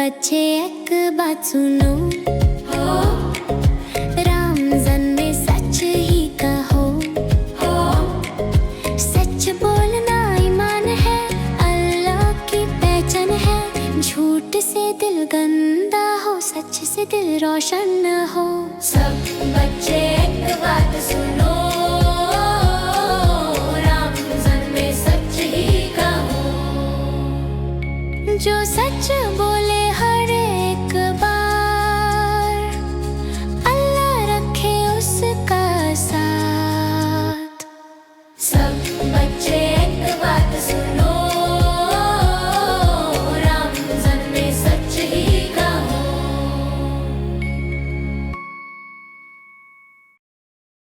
बच्चे एक बात सुनो, रमज़ान में सच ही कहो। सच बोलना ईमान है, अल्लाह की पहचान है। झूठ से दिल गंदा हो, सच से दिल रोशन हो। सब बच्चे एक बात सुनो, रमज़ान में सच ही कहो। जो सच बोल